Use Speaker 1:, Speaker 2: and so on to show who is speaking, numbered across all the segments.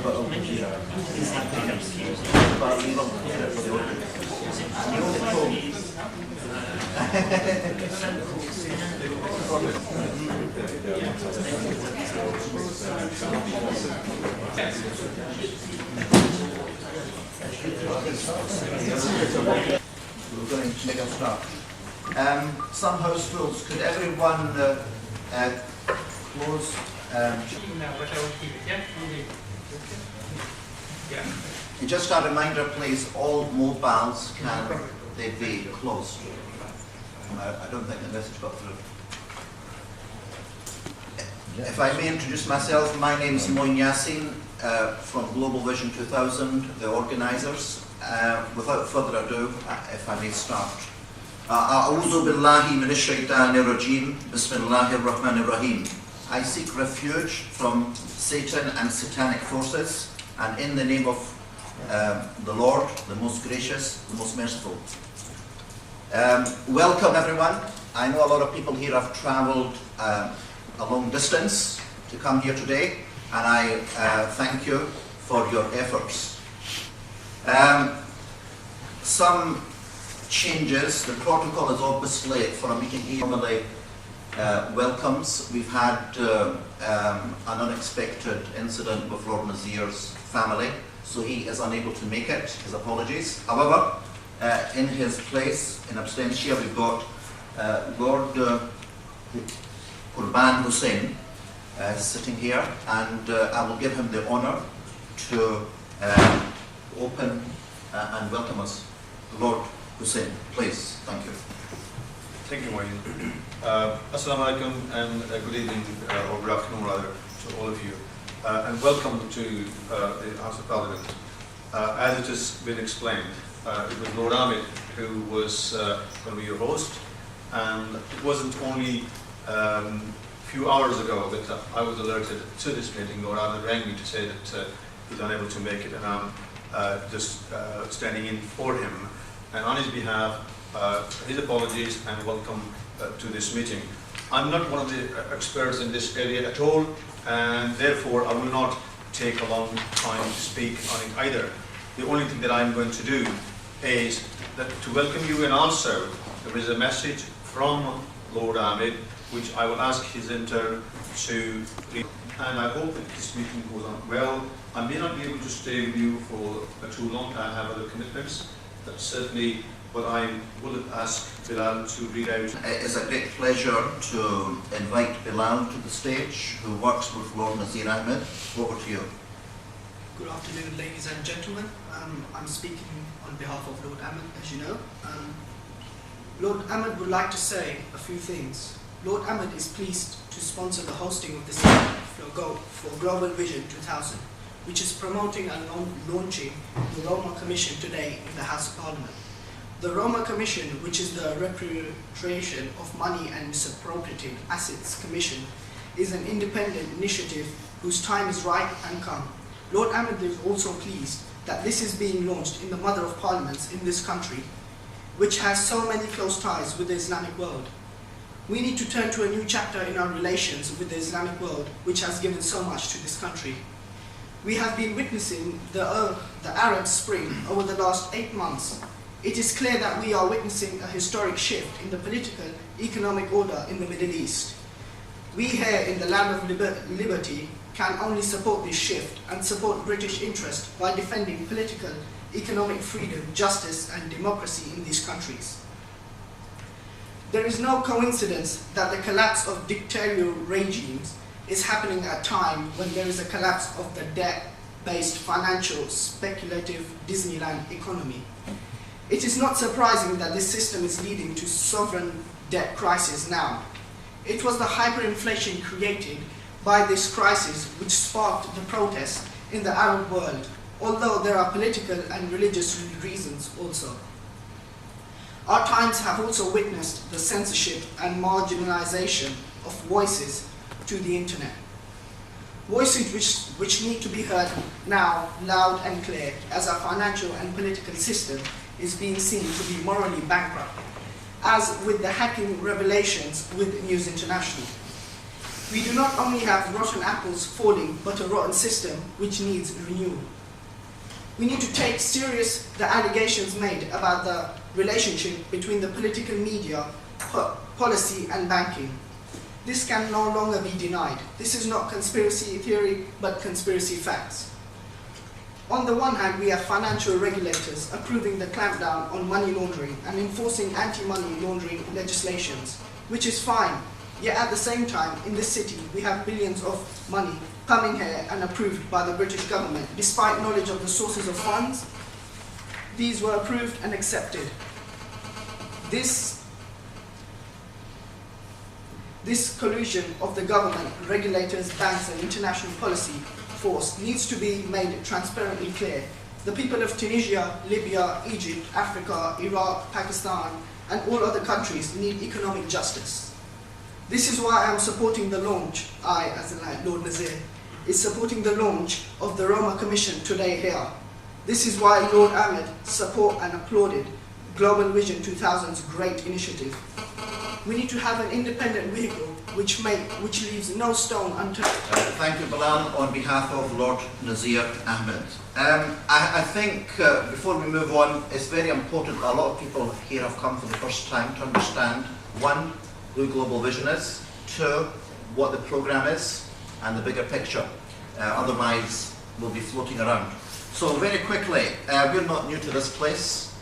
Speaker 1: We're going to make a start. Some house rules. Could everyone close? Just a reminder, please. All mobiles can they be closed? I don't think the message got through. If I may introduce myself, my name is Moin Yassin from Global Vision 2000, the organisers. Without further ado, if I may start. A'udhu billahi minash shaitanir rajim. Bismillahir rahmanir rahim. I seek refuge from Satan and satanic forces, and in the name of the Lord, the most gracious, the most merciful. Welcome everyone. I know a lot of people here have travelled a long distance to come here today, and I thank you for your efforts. Some changes. The protocol is obviously for a meeting here normally welcomes. We've had an unexpected incident with Lord Nazir's family, so he is unable to make it. His apologies. However, in his place, in absentia, we've got Lord Qurban Hussain sitting here, and I will give him the honour to open and welcome us. Lord Hussain, please. Thank you.
Speaker 2: Thank you, Moin. Assalamu alaikum and good evening, or good afternoon rather, to all of you. And welcome to the House of Parliament. As it has been explained, it was Lord Ahmed who was going to be your host, and it wasn't only a few hours ago that I was alerted to this meeting. Lord Ahmed rang me to say that he's unable to make it, and I'm just standing in for him. And on his behalf, his apologies and welcome to this meeting. I'm not one of the experts in this area at all, and therefore I will not take a long time to speak on it either. The only thing that I'm going to do is that to welcome you, and also there is a message from Lord Ahmed which I will ask his intern to read. And I hope that this meeting goes on well. I may not be able to stay with you for too long. I have other commitments. That's certainly what I will ask Bilal to read out.
Speaker 1: It is a great pleasure to invite Bilal to the stage, who works with Lord Nazir Ahmed. Over to you.
Speaker 3: Good afternoon, ladies and gentlemen. I'm speaking on behalf of Lord Ahmed, as you know. Lord Ahmed would like to say a few things. Lord Ahmed is pleased to sponsor the hosting of the summit for Global Vision 2000, which is promoting and launching the ROMMA Commission today in the House of Parliament. The ROMMA Commission, which is the Repatriation of Money and Misappropriated Assets Commission, is an independent initiative whose time is right and come. Lord Ahmed is also pleased that this is being launched in the mother of parliaments in this country, which has so many close ties with the Islamic world. We need to turn to a new chapter in our relations with the Islamic world, which has given so much to this country. We have been witnessing the Arab Spring over the last 8 months. It is clear that we are witnessing a historic shift in the political, economic order in the Middle East. We here in the land of liberty can only support this shift and support British interest by defending political, economic freedom, justice and democracy in these countries. There is no coincidence that the collapse of dictatorial regimes is happening at a time when there is a collapse of the debt-based financial speculative Disneyland economy. It is not surprising that this system is leading to sovereign debt crisis now. It was the hyperinflation created by this crisis which sparked the protests in the Arab world, although there are political and religious reasons also. Our times have also witnessed the censorship and marginalization of voices to the internet. Voices which need to be heard now loud and clear, as our financial and political system is being seen to be morally bankrupt, as with the hacking revelations with News International. We do not only have rotten apples falling, but a rotten system which needs renewal. We need to take serious the allegations made about the relationship between the political media, policy and banking. This can no longer be denied. This is not conspiracy theory, but conspiracy facts. On the one hand, we have financial regulators approving the clampdown on money laundering and enforcing anti-money laundering legislations, which is fine. Yet at the same time, in this city, we have billions of money coming here and approved by the British government. Despite knowledge of the sources of funds, these were approved and accepted. This collusion of the government, regulators, banks and international policy force needs to be made transparently clear. The people of Tunisia, Libya, Egypt, Africa, Iraq, Pakistan and all other countries need economic justice. This is why I am supporting the launch, I as in like Lord Nazir, is supporting the launch of the ROMMA Commission today here. This is why Lord Ahmed support and applauded Global Vision 2000's great initiative. We need to have an independent vehicle which leaves no stone unturned.
Speaker 1: Thank you, Bilal, on behalf of Lord Nazir Ahmed. I think before we move on, it's very important. A lot of people here have come for the first time to understand, one, who Global Vision is, two, what the programme is, and the bigger picture. Otherwise, we'll be floating around. So very quickly, we're not new to this place,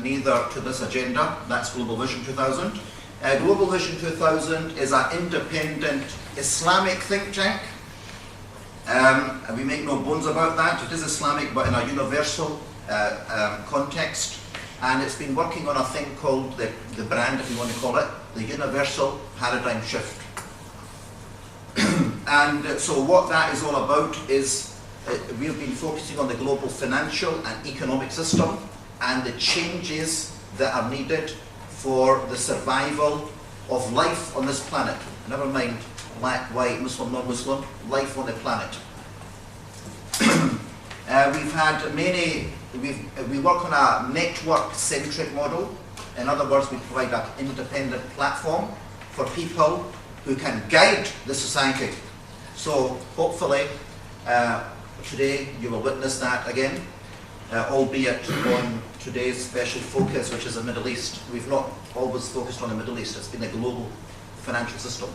Speaker 1: neither to this agenda. That's Global Vision 2000. Global Vision 2000 is an independent Islamic think tank. And we make no bones about that. It is Islamic, but in a universal context. And it's been working on a thing called the brand, if you want to call it, the Universal Paradigm Shift. And so what that is all about is we've been focusing on the global financial and economic system and the changes that are needed for the survival of life on this planet. Never mind black, white, Muslim, non-Muslim, life on the planet. We've had many, we work on a network-centric model. In other words, we provide an independent platform for people who can guide the society. So hopefully today you will witness that again, albeit on today's special focus, which is the Middle East. We've not always focused on the Middle East, it's been a global financial system.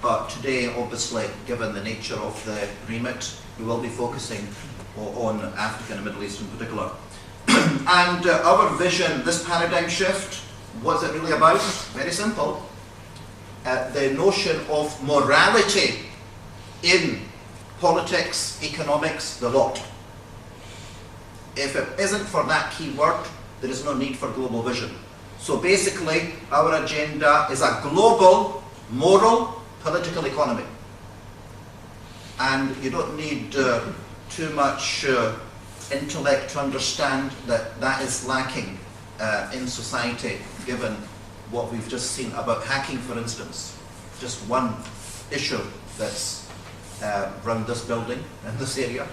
Speaker 1: But today, obviously, given the nature of the remit, we will be focusing on Africa and the Middle East in particular. And our vision, this paradigm shift, what's it really about? Very simple. The notion of morality in politics, economics, the lot. If it isn't for that key word, there is no need for global vision. So basically, our agenda is a global, moral, political economy. And you don't need too much intellect to understand that that is lacking in society, given what we've just seen about hacking, for instance. Just one issue that's around this building, in this area,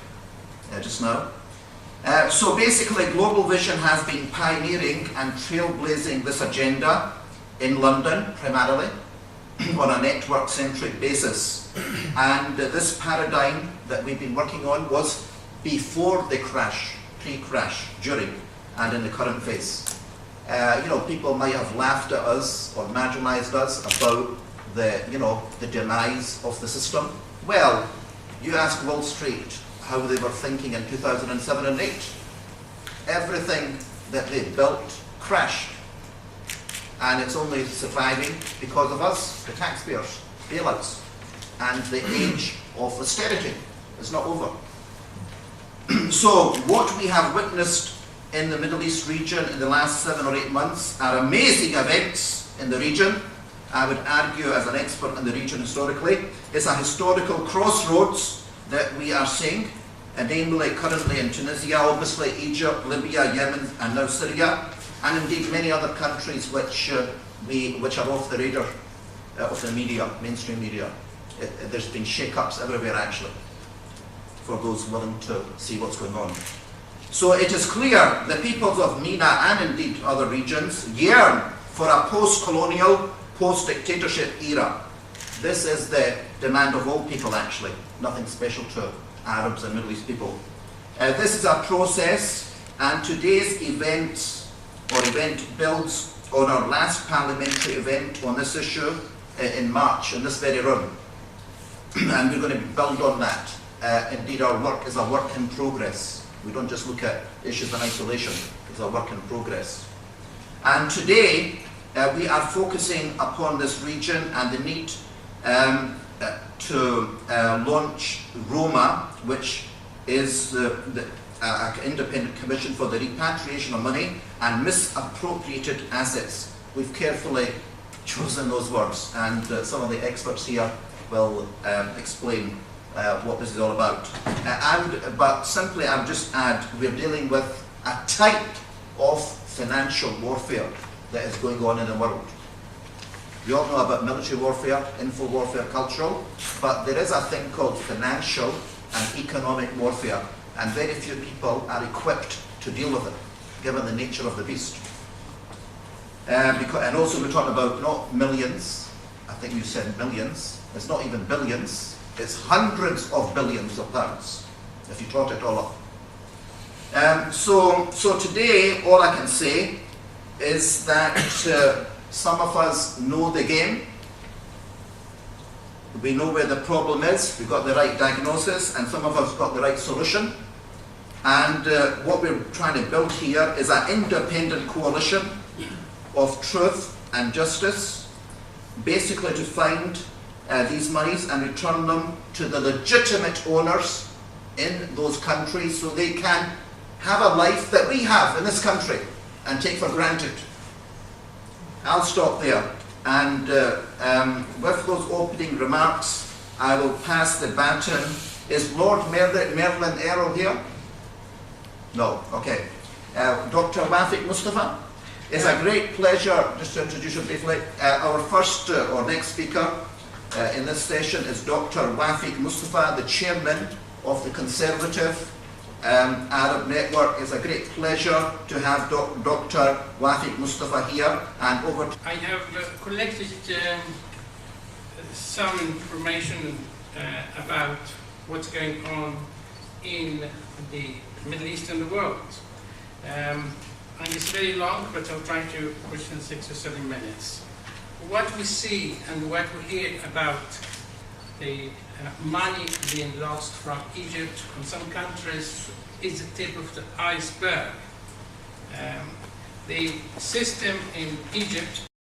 Speaker 1: just now. So basically, Global Vision has been pioneering and trailblazing this agenda in London, primarily, on a network-centric basis. And this paradigm that we've been working on was before the crash, pre-crash, during, and in the current phase. You know, people might have laughed at us or marginalised us about the, you know, the demise of the system. Well, you ask Wall Street how they were thinking in 2007 and 8. Everything that they built crashed. And it's only surviving because of us, the taxpayers, bailouts. And the age of austerity is not over. So what we have witnessed in the Middle East region in the last 7 or 8 months are amazing events in the region. I would argue, as an expert in the region historically, it's a historical crossroads that we are seeing, and namely currently in Tunisia, obviously Egypt, Libya, Yemen, and now Syria, and indeed many other countries which are off the radar of the media, mainstream media. There's been shake-ups everywhere, actually, for those willing to see what's going on. So it is clear the peoples of MENA and indeed other regions yearn for a post-colonial, post-dictatorship era. This is the demand of all people actually, nothing special to Arabs and Middle East people. This is a process, and today's event builds on our last parliamentary event on this issue in March in this very room. And we're going to build on that. Indeed, our work is a work in progress. We don't just look at issues in isolation, it's a work in progress. And today, we are focusing upon this region and the need to launch ROMMA, which is an independent commission for the repatriation of money and misappropriated assets. We've carefully chosen those words, and some of the experts here will explain what this is all about. But simply, I would just add, we're dealing with a type of financial warfare that is going on in the world. We all know about military warfare, info warfare, cultural, but there is a thing called financial and economic warfare, and very few people are equipped to deal with it, given the nature of the beast. And also we're talking about not millions, I think you said millions, it's not even billions, it's hundreds of billions of pounds, if you tot it all up. So today, all I can say is that some of us know the game. We know where the problem is, we've got the right diagnosis, and some of us got the right solution. And what we're trying to build here is an independent coalition of truth and justice, basically to find these monies and return them to the legitimate owners in those countries so they can have a life that we have in this country and take for granted. I'll stop there, and with those opening remarks I will pass the baton. Is Lord Merlin Errol here? No, okay. Dr. Wafik Mustafa? It's a great pleasure, just to introduce you briefly, our first or next speaker in this session is Dr. Wafik Mustafa, the chairman of the Conservative Arab Network. It's a great pleasure to have Dr. Wafik Mustafa here, and over to...
Speaker 4: I have collected some information about what's going on in the Middle East and the world. And it's very long, but I'll try to push in 6 or 7 minutes. What we see and what we hear about the money being lost from Egypt and some countries is the tip of the iceberg. The system in Egypt